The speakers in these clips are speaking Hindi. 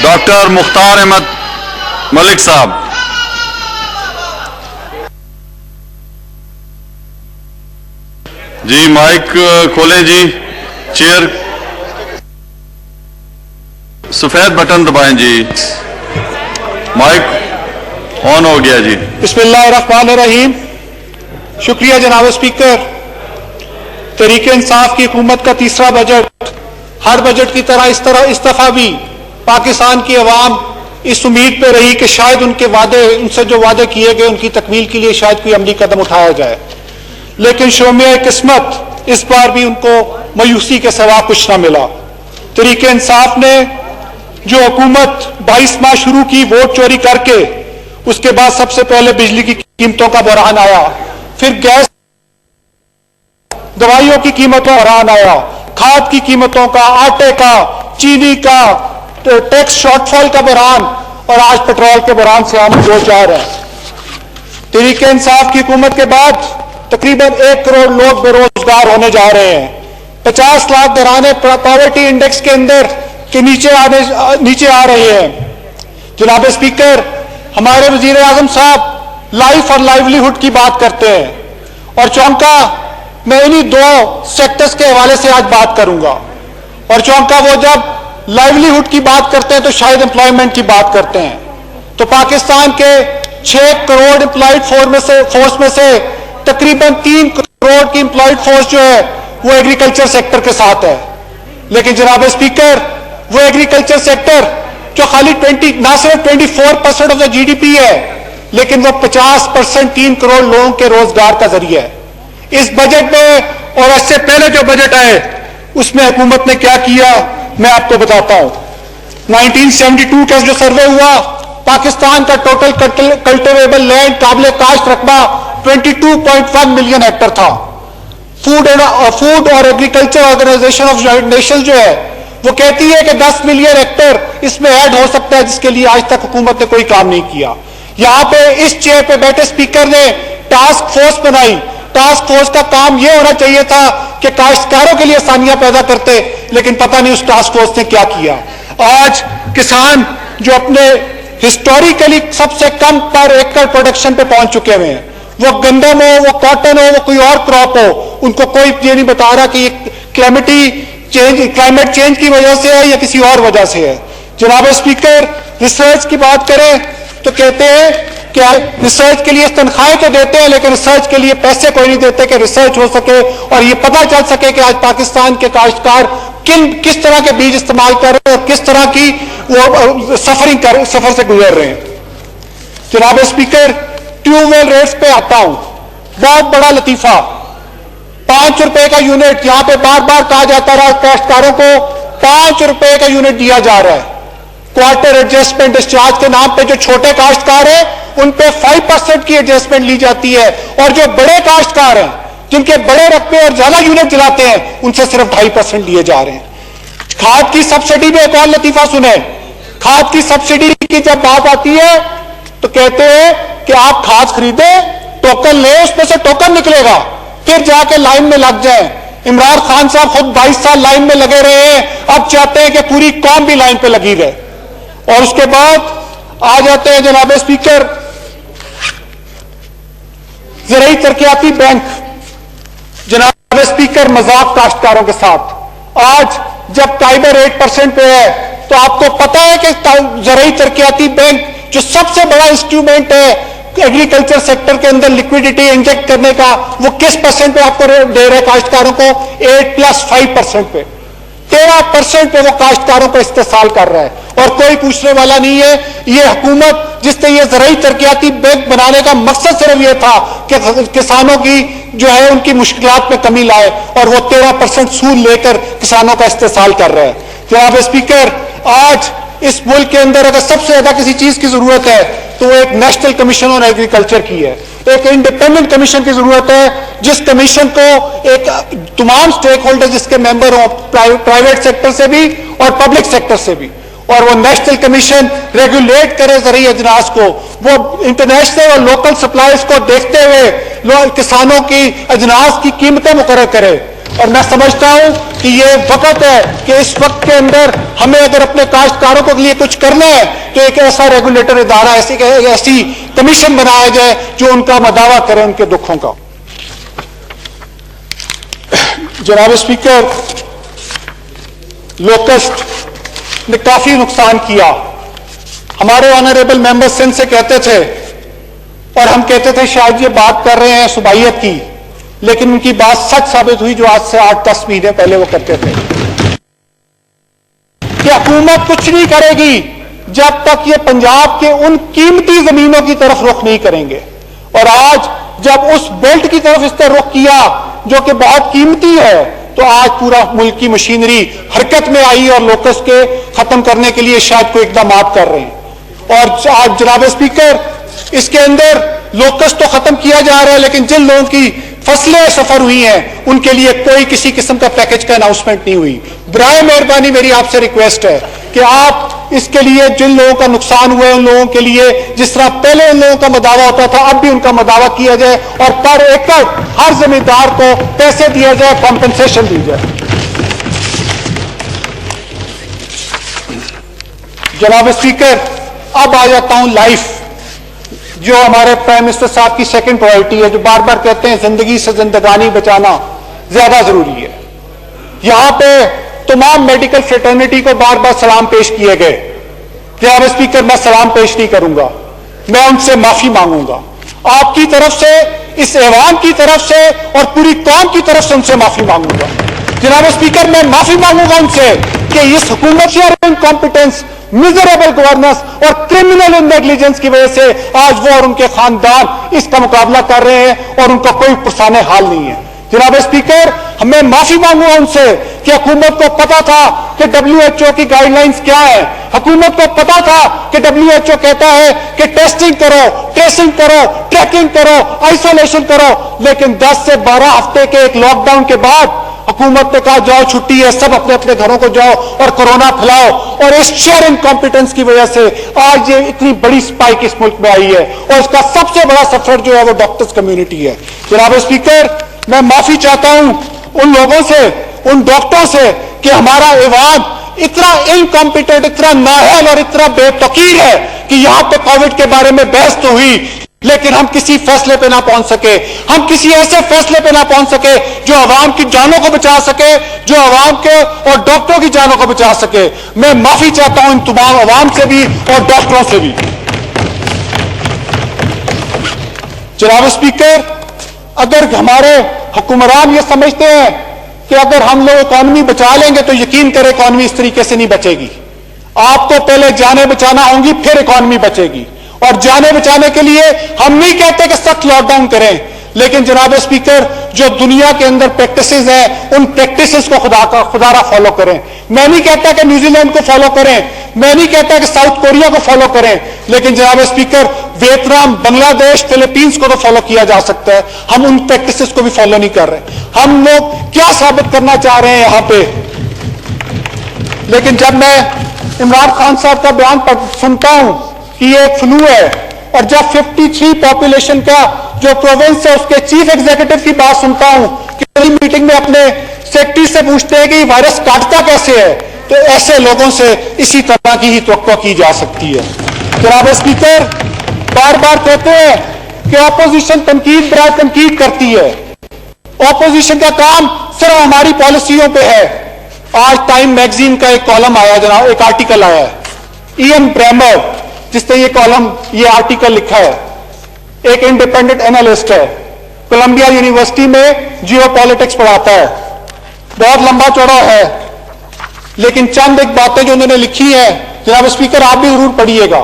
डॉक्टर मुख्तार अहमद मलिक साहब। जी माइक खोलें जी। चेयर सफेद बटन दबाएं जी। माइक ऑन हो गया जी। बिस्मिल्लाहिर्रहमानिर्रहीम। शुक्रिया जनाब स्पीकर। तहरीक इंसाफ की हुकूमत का तीसरा बजट हर बजट की तरह इस दफा भी पाकिस्तान की अवाम इस उम्मीद पे रही कि शायद उनसे जो वादे किए गए उनकी तकमील के लिए शायद कोई अमली कदम उठाया जाए, लेकिन शोमिया किस्मत इस बार भी उनको मायूसी के सिवा कुछ ना मिला। तहरीक इंसाफ ने जो हुकूमत 22 माह शुरू की वोट चोरी करके, उसके बाद सबसे पहले बिजली की कीमतों का बहरान आया, फिर गैस दवाइयों की कीमतों का बहरान आया, खाद की कीमतों का, आटे का, चीनी का, टैक्स शॉर्टफॉल का बहरान, और आज पेट्रोल के बहरान से हम रोज जा रहे हैं। तहरीक इंसाफ की हुकूमत के बाद तकरीबन 1 करोड़ लोग बेरोजगार होने जा रहे हैं। 50 लाख घराने पॉवर्टी इंडेक्स के अंदर के नीचे आ रहे हैं। जनाब स्पीकर, हमारे वजीर आजम साहब लाइफ और लाइवलीहुड की बात करते हैं, और चौंका मैं इन्हीं 2 सेक्टर्स के हवाले से आज बात करूंगा। और चौंका वो जब लाइवलीहुड की बात करते हैं तो शायद एम्प्लॉयमेंट की बात करते हैं। तो पाकिस्तान के 6 करोड़ एम्प्लॉयड फोर्स में से तकरीबन 3 करोड़ की एम्प्लॉयड फोर्स जो है वो एग्रीकल्चर सेक्टर के साथ है। लेकिन जनाब स्पीकर, वो एग्रीकल्चर सेक्टर जो खाली ना सिर्फ 24% ऑफ द GDP है, लेकिन वो 50% 3 करोड़ लोगों के रोजगार का जरिया है। इस बजट में और इससे पहले जो बजट आए उसमें हुकूमत ने क्या किया मैं आपको बताता हूं। 1972 का जो सर्वे हुआ, पाकिस्तान का टोटल कल्टिवेबल लैंड काबिल काश्त रकबा 22.1 मिलियन हेक्टर था। फूड और agriculture organization of United Nations जो है वो कहती है कि 10 मिलियन हेक्टर इसमें ऐड हो सकता है, जिसके लिए आज तक हुकूमत ने कोई काम नहीं किया। यहां पे इस चेयर पे बैठे स्पीकर ने टास्क फोर्स बनाई। टास्क फोर्स का काम यह होना चाहिए था कि काश्तकारों के लिए आसानियां पैदा करते, लेकिन पता नहीं उस टास्क फोर्स ने क्या किया। आज किसान जो अपने हिस्टोरिकली सबसे कम पर एकड़ प्रोडक्शन पे पहुंच चुके हुए हैं, वो गंदम हो, वो कॉटन हो, वो कोई और क्रॉप हो, उनको कोई ये नहीं बता रहा कि ये क्लाइमेट चेंज की वजह से है या किसी और वजह से है। जनाब स्पीकर, रिसर्च की बात करें तो कहते हैं कि रिसर्च के लिए तनख्वाहें तो देते हैं, लेकिन रिसर्च के लिए पैसे कोई नहीं देते कि रिसर्च हो सके और ये पता चल सके कि आज पाकिस्तान के काश्तकार किस तरह के बीज इस्तेमाल कर रहे हैं और किस तरह की वो सफर से गुजर रहे हैं। जनाब स्पीकर, ट्यूबवेल रेट्स पे आता हूं। बहुत बड़ा लतीफा, 5 रुपए का यूनिट, यहां पे बार बार कहा जाता रहा काश्तकारों को 5 रुपए का यूनिट दिया जा रहा है। क्वार्टर एडजस्टमेंट डिस्चार्ज के नाम पे जो छोटे काश्तकार हैं उन पे 5% की एडजस्टमेंट ली जाती है, और जो बड़े काश्तकार हैं जिनके बड़े रकबे और ज्यादा यूनिट चलाते हैं उनसे सिर्फ 2.5% लिए जा रहे हैं। खाद की सब्सिडी में एक और लतीफा सुने। खाद की सब्सिडी की जब बात आती है तो कहते हैं कि आप खाद खरीदे, टोकन ले, उसमें से टोकन निकलेगा, फिर जाके लाइन में लग जाए। इमरान खान साहब खुद 22 साल लाइन में लगे रहे हैं, अब चाहते हैं कि पूरी कौम भी लाइन पे लगी रहे। और उसके बाद आ जाते हैं जनाब स्पीकर, ज़राई तरक्याती बैंक। जनाब स्पीकर, मजाक काश्तकारों के साथ। आज जब टाइबर 8% पे है तो आपको पता है कि ज़राई तरक्याती बैंक जो सबसे बड़ा इंस्ट्रूमेंट है एग्रीकल्चर सेक्टर के अंदर लिक्विडिटी इंजेक्ट करने का, वो किस परसेंट पे आपको दे रहे हैं काश्तकारों को? 8+5% पे, 13% पे वो काश्तकारों को इस्तेसाल कर रहा है, और कोई पूछने वाला नहीं है। ये हुकूमत जिसने ये ज़राई तरक्याती बैंक बनाने का मकसद सिर्फ ये था कि किसानों की जो है उनकी मुश्किलात में कमी लाए, और वो 13% सूद लेकर किसानों का इस्तेसाल कर रहा है। जनाब स्पीकर, आज इस मुल्क के अंदर अगर सबसे ज्यादा किसी चीज की जरूरत है तो वो एक नेशनल कमीशन ऑन एग्रीकल्चर की है। एक इंडिपेंडेंट कमीशन की जरूरत है, जिस कमीशन को एक तमाम स्टेक होल्डर जिसके मेंबर हो, प्राइवेट सेक्टर से भी और पब्लिक सेक्टर से भी, और वो नेशनल कमीशन रेगुलेट करे ज़राई अजनास को, वो इंटरनेशनल और लोकल सप्लायर्स को देखते हुए किसानों की अजनास की कीमतें मुकर्रर करे। और मैं समझता हूं कि ये वक्त है कि इस वक्त के अंदर हमें अगर अपने काश्तकारों के लिए कुछ करना है तो एक ऐसा रेगुलेटर इदारा, ऐसी कमीशन बनाया जाए जो उनका मदावा करे उनके दुखों का। जनाब स्पीकर, लोकस्ट ने काफी नुकसान किया। हमारे ऑनरेबल मेंबर सिंध से कहते थे और हम कहते थे शायद ये बात कर रहे हैं सुबाइयत की, लेकिन उनकी बात सच साबित हुई जो आज से 8-10 महीने पहले वो करते थे कि हुकूमत कुछ नहीं करेगी जब तक ये पंजाब के उन कीमती जमीनों की तरफ रुख नहीं करेंगे। और आज जब उस बेल्ट की तरफ इसने रुख किया जो कि बहुत कीमती है, तो आज पूरा मुल्क की मशीनरी हरकत में आई और लोकस के खत्म करने के लिए शायद कोई इकदाम कर रहे हैं। और आज जनाब स्पीकर, इसके अंदर लोकस तो खत्म किया जा रहा है, लेकिन जिन लोगों की फसलें सफर हुई हैं उनके लिए कोई किसी किस्म का पैकेज का अनाउंसमेंट नहीं हुई। बराए मेहरबानी मेरी आपसे रिक्वेस्ट है कि आप इसके लिए जिन लोगों का नुकसान हुआ है उन लोगों के लिए जिस तरह पहले उन लोगों का मदावा होता था अब भी उनका मदावा किया जाए और पर एकड़ हर जमींदार को पैसे दिया जाए, कॉम्पेंसेशन दी जाए। जनाब स्पीकर, अब आ जाता हूं लाइफ, जो हमारे प्राइम मिनिस्टर साहब की सेकंड प्रायोरिटी है, जो बार बार कहते हैं जिंदगी से जिंदगानी बचाना ज्यादा जरूरी है। यहां पे तमाम मेडिकल फ्रेटर्निटी को बार बार सलाम पेश किए गए। जनाब स्पीकर, मैं सलाम पेश नहीं करूंगा, मैं उनसे माफी मांगूंगा आपकी तरफ से, इस ऐवान की तरफ से और पूरी कौम की तरफ से उनसे माफी मांगूंगा। जनाब स्पीकर, मैं माफी मांगूंगा उनसे कि इस हुकूमत की इनकॉम्पिटेंस, मिजरेबल गवर्नेंस और क्रिमिनल नेग्लिजेंस की वजह से आज वो और उनके खानदान इसका मुकाबला कर रहे हैं और उनका कोई पुरसाने हाल नहीं है। जनाब स्पीकर, हमें माफी मांगूंगा उनसे कि हुकूमत को पता था कि WHO की गाइडलाइंस क्या है, हुकूमत को पता था कि WHO कहता है कि टेस्टिंग करो, ट्रेसिंग करो, ट्रैकिंग करो, आइसोलेशन करो, लेकिन 10 से 12 हफ्ते के एक लॉकडाउन के बाद हुकूमत ने कहा जाओ छुट्टी है, सब अपने अपने घरों को जाओ और कोरोना फैलाओ। और इस शेयर इनकॉम्पिटेंस की वजह से आज ये इतनी बड़ी स्पाइक इस मुल्क में आई है और इसका सबसे बड़ा सफर जो है वो डॉक्टर्स कम्युनिटी है। जनाब स्पीकर, मैं माफी चाहता हूं उन लोगों से, उन डॉक्टरों से कि हमारा ऐवान इतना इनकॉम्पिटेंट, इतना नाअहल और इतना बेतकीर है कि यहां पे कोविड के बारे में बहस तो हुई लेकिन हम किसी फैसले पे ना पहुंच सके, हम किसी ऐसे फैसले पे ना पहुंच सके जो आवाम की जानों को बचा सके, जो आवाम के और डॉक्टरों की जानों को बचा सके। मैं माफी चाहता हूं इन तमाम आवाम से भी और डॉक्टरों से भी। जनाब स्पीकर, अगर हमारे हुक्मरान ये समझते हैं कि अगर हम लोग इकॉनमी बचा लेंगे तो यकीन करें इकॉनमी इस तरीके से नहीं बचेगी। आपको पहले जाने बचाना होंगी, फिर इकॉनमी बचेगी। और जाने बचाने के लिए हम नहीं कहते कि सख्त लॉकडाउन करें, लेकिन जनाब स्पीकर, जो दुनिया के अंदर प्रैक्टिसेस हैं उन प्रैक्टिसेस को खुदारा फॉलो करें। मैं नहीं कहता कि न्यूजीलैंड को फॉलो करें, मैं नहीं कहता कि साउथ कोरिया को फॉलो करें, लेकिन जनाब स्पीकर, वियतनाम, बांग्लादेश, फिलीपींस को तो फॉलो किया जा सकता है। हम उन प्रैक्टिसेस को भी फॉलो नहीं कर रहे। हम लोग क्या साबित करना चाह रहे हैं यहां पे? लेकिन जब मैं इमरान खान साहब का बयान सुनता हूं कि ये एक फ्लू है, और जब 53 पॉपुलेशन का जो प्रोविंस है उसके चीफ एग्जीक्यूटिव की बात सुनता हूं कि मीटिंग में अपने सेक्रेटरी से पूछते हैं कि वायरस काटता कैसे है, तो ऐसे लोगों से इसी तरह की ही तवक्को की जा सकती है। जनाब स्पीकर, बार बार कहते हैं कि ऑपोजिशन तनकीद बराए तनकीद करती है। ऑपोजिशन का काम सिर्फ हमारी पॉलिसियों पे है। आज टाइम मैगजीन का एक कॉलम आया जनाब, एक आर्टिकल आया है, इयन ब्रेमर जिसने ये कॉलम, ये आर्टिकल लिखा है, एक इंडिपेंडेंट एनालिस्ट है, कोलंबिया यूनिवर्सिटी में जियोपॉलिटिक्स पढ़ाता है, बहुत लंबा चौड़ा है, लेकिन चंद एक बातें जो उन्होंने लिखी है जनाब स्पीकर आप भी जरूर पढ़िएगा,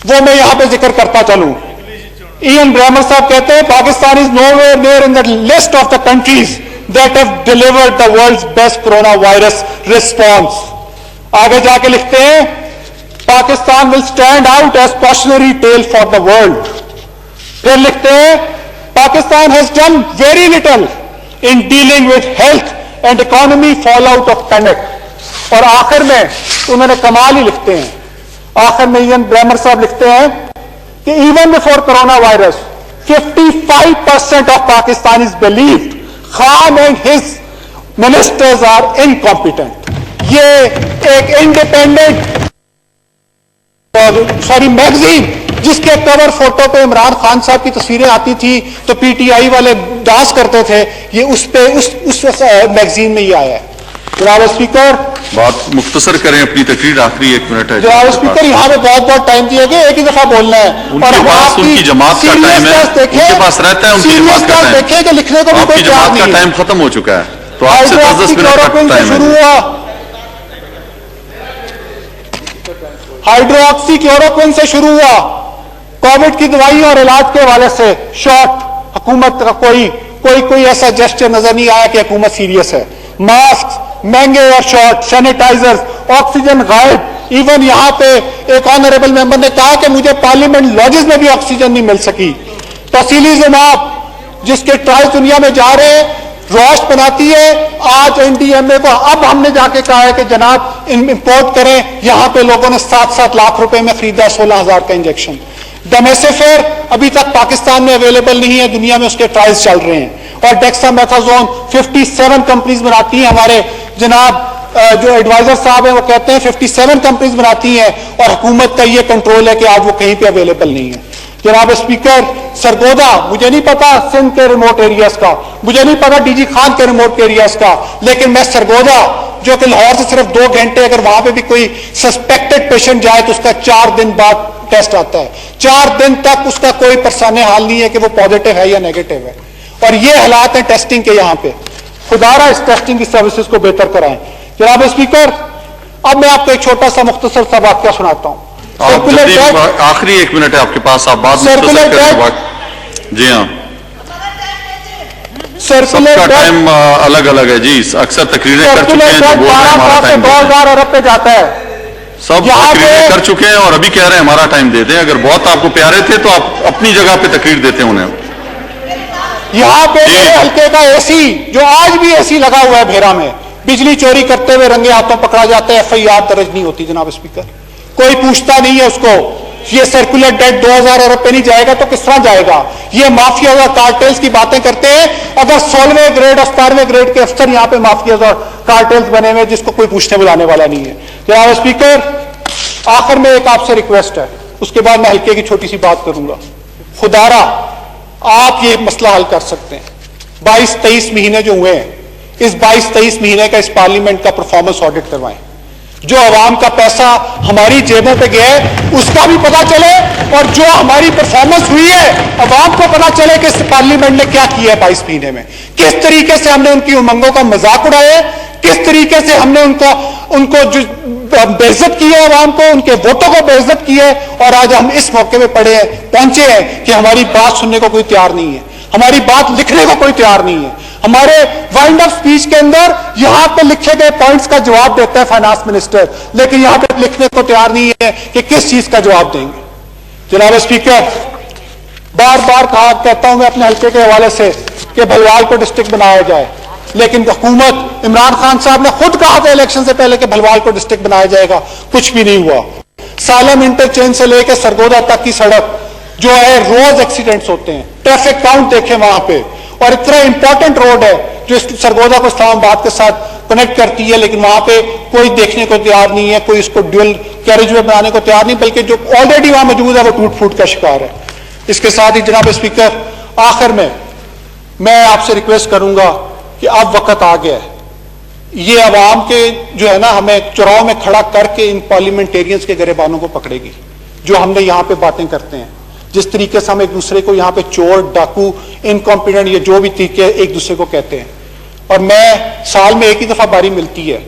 वो मैं यहां पे जिक्र करता चलूं। इयन ब्रेमर साहब कहते हैं Pakistan is nowhere near in the list of the countries that have delivered the world's best corona virus response. आगे जाके लिखते हैं Pakistan will stand out as cautionary tale for the world. फिर लिखते हैं Pakistan has done very little in dealing with health and economy fall out of panic. और आखिर में उन्होंने कमाल ही लिखते हैं, आखिर में इयन ब्रेमर साहब लिखते हैं कि even before corona virus 55% of Pakistanis believed Khan and his ministers are incompetent. ये एक इंडिपेंडेंट मैगजीन जिसके कवर फोटो पे इमरान खान साहब की तस्वीरें आती थी तो पीटीआई वाले डांस करते थे, ये उस मैगजीन में ही आया है। जनाब स्पीकर, बात मुख्तसर करें अपनी तकरीर, आखिरी 1 मिनट है। जनाब स्पीकर, यहाँ पे बहुत बहुत टाइम दिया गया, एक ही दफा बोलना है। उनके पास उनकी जमात का टाइम है, उनके पास रहता है उनकी जमात का टाइम। देखें कि लिखने को भी कोई तैयार नहीं है। टाइम खत्म हो चुका है, तो आपसे 10 मिनट का टाइम है। हाइड्रोक्सी क्लोरोक्विन से शुरू हुआ, कोविड की दवाई और इलाज के हवाले से शॉर्ट हुकूमत का कोई ऐसा जेस्चर नजर नहीं आया कि हुकूमत सीरियस है। मास्क महंगे और शॉर्ट, सैनिटाइजर्स, ऑक्सीजन गायब। इवन यहां पे एक ऑनरेबल मेंबर ने कहा कि मुझे पार्लियामेंट लॉजेस में भी ऑक्सीजन नहीं मिल सकी। तफसीली जमात जिसके ट्रायल्स दुनिया में जा रहे हैं, रोश बनाती है। आज एनडीएमए को अब हमने जाके कहा है कि जनाब इंपोर्ट करें। यहां पे लोगों ने 7-7 लाख रुपए में खरीदा 16,000 का इंजेक्शन। डेमेसिफेर अभी तक पाकिस्तान में अवेलेबल नहीं है, दुनिया में उसके ट्रायल्स चल रहे हैं। और डेक्सामेथाजोन 57 कंपनीज बनाती हैं। हमारे जनाब जो एडवाइजर साहब हैं वो कहते हैं 57 कंपनीज बनाती हैं और हुकूमत का ये कंट्रोल है कि आज वो कहीं पे अवेलेबल नहीं है। जनाब स्पीकर, सरगोदा, मुझे नहीं पता सिंध के रिमोट एरियाज का, मुझे नहीं पता डीजी खान के रिमोट एरियाज का, लेकिन मैं सरगोदा जो कि लाहौर से सिर्फ 2 घंटे, अगर वहां पे भी कोई सस्पेक्टेड पेशेंट जाए तो उसका 4 दिन बाद टेस्ट आता है। 4 दिन तक उसका कोई परेशानी हाल नहीं है कि वो पॉजिटिव है या नेगेटिव है। और ये हालात हैं टेस्टिंग के। यहां पे खुदारा इस टेस्टिंग की सर्विसेज को बेहतर कराएं। जनाब स्पीकर, अब मैं आपको एक छोटा सा मुख्तसर सा वाकया सुनाता हूं। आखिरी 1 मिनट है आपके पास, आप बात जी हाँ, सबका टाइम अलग अलग है जी। अक्सर तकरीरें कर चुके हैं, जो बोल रहे हैं हमारा टाइम 2000 अरब पे जाता है। सब तकरीरें कर चुके हैं और अभी कह रहे हैं हमारा टाइम दे दें। अगर बहुत आपको प्यारे थे तो आप अपनी जगह पे तकरीर देते उन्हें। यहाँ पे हल्के का एसी, जो आज भी एसी लगा हुआ है भेरा में, बिजली चोरी करते हुए रंगे हाथों पकड़ा जाता है, एफआईआर दर्ज नहीं होती। जनाब स्पीकर, कोई पूछता नहीं है उसको। ये सर्कुलर डेट 2000 अरब पे नहीं जाएगा तो किस तरह जाएगा? ये माफिया और कार्टेल्स की बातें करते हैं। अगर 16वें ग्रेड और 17वें ग्रेड के अफसर यहाँ पे माफिया और कार्टेल्स बने हुए जिसको कोई पूछने बुलाने वाला नहीं है। जनाब स्पीकर, आखिर में एक आपसे रिक्वेस्ट है, उसके बाद मैं हल्के की छोटी सी बात करूंगा। खुदारा आप ये मसला हल कर सकते हैं। 22-23 महीने जो हुए हैं, इस 22-23 महीने का इस पार्लियामेंट का परफॉर्मेंस ऑडिट करवाएं। जो आवाम का पैसा हमारी जेबों पे गया है उसका भी पता चले, और जो हमारी परफॉर्मेंस हुई है आवाम को पता चले कि इस पार्लियामेंट ने क्या किया है 22 महीने में। किस तरीके से हमने उनकी उमंगों का मजाक उड़ाया, किस तरीके से हमने उनको जो बेइज्जत की है, आवाम को, उनके वोटों को बेइज्जत की है। और आज हम इस मौके पे पहुंचे हैं कि हमारी बात सुनने को कोई तैयार नहीं है, हमारी बात लिखने को कोई तैयार नहीं है। हमारे वाइंड अप स्पीच के अंदर यहां पर लिखे गए पॉइंट्स का जवाब देता है फाइनेंस मिनिस्टर, लेकिन यहां पर लिखने को तैयार नहीं है कि किस चीज का जवाब देंगे। जनाब स्पीकर, बार बार कहता हूं मैं अपने हल्के के हवाले से कि भलवाल को डिस्ट्रिक्ट बनाया जाए, लेकिन हुकूमत इमरान खान साहब ने खुद कहा था इलेक्शन से पहले कि भलवाल को डिस्ट्रिक्ट बनाया जाएगा, कुछ भी नहीं हुआ। सालम इंटरचेंज से लेकर सरगोदा तक की सड़क जो है, रोज एक्सीडेंट्स होते हैं। ट्रैफिक काउंट देखें वहां पे, और इतना इंपॉर्टेंट रोड है जो सरगोदा को इस्लामाबाद के साथ कनेक्ट करती है, लेकिन वहां पे कोई देखने को तैयार नहीं है, कोई इसको ड्यूल कैरेजवे बनाने को तैयार नहीं, बल्कि जो ऑलरेडी वहां मौजूद है वो टूट फूट का शिकार है। इसके साथ ही जनाब स्पीकर, आखिर में मैं आपसे रिक्वेस्ट करूंगा कि अब वक्त आ गया है, ये अवाम के जो है ना, हमें चुराव में खड़ा करके इन पार्लियामेंटेरियंस के गिरेबानों को पकड़ेगी, जो हमने यहाँ पे बातें करते हैं। जिस तरीके से हम एक दूसरे को यहाँ पे चोर, डाकू, इनकॉम्पिटेंट, ये जो भी तरीके एक दूसरे को कहते हैं। और मैं साल में एक ही दफा बारी मिलती है,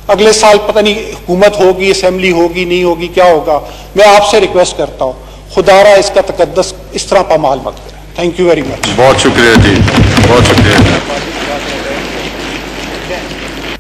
अगले साल पता नहीं हुकूमत होगी, असेंबली होगी, नहीं होगी, क्या होगा। मैं आपसे रिक्वेस्ट करता हूँ, खुदारा इसका तकद्दस इस तरह पामाल मत करें। Thank you very much. बहुत शुक्रिया जी, बहुत शुक्रिया।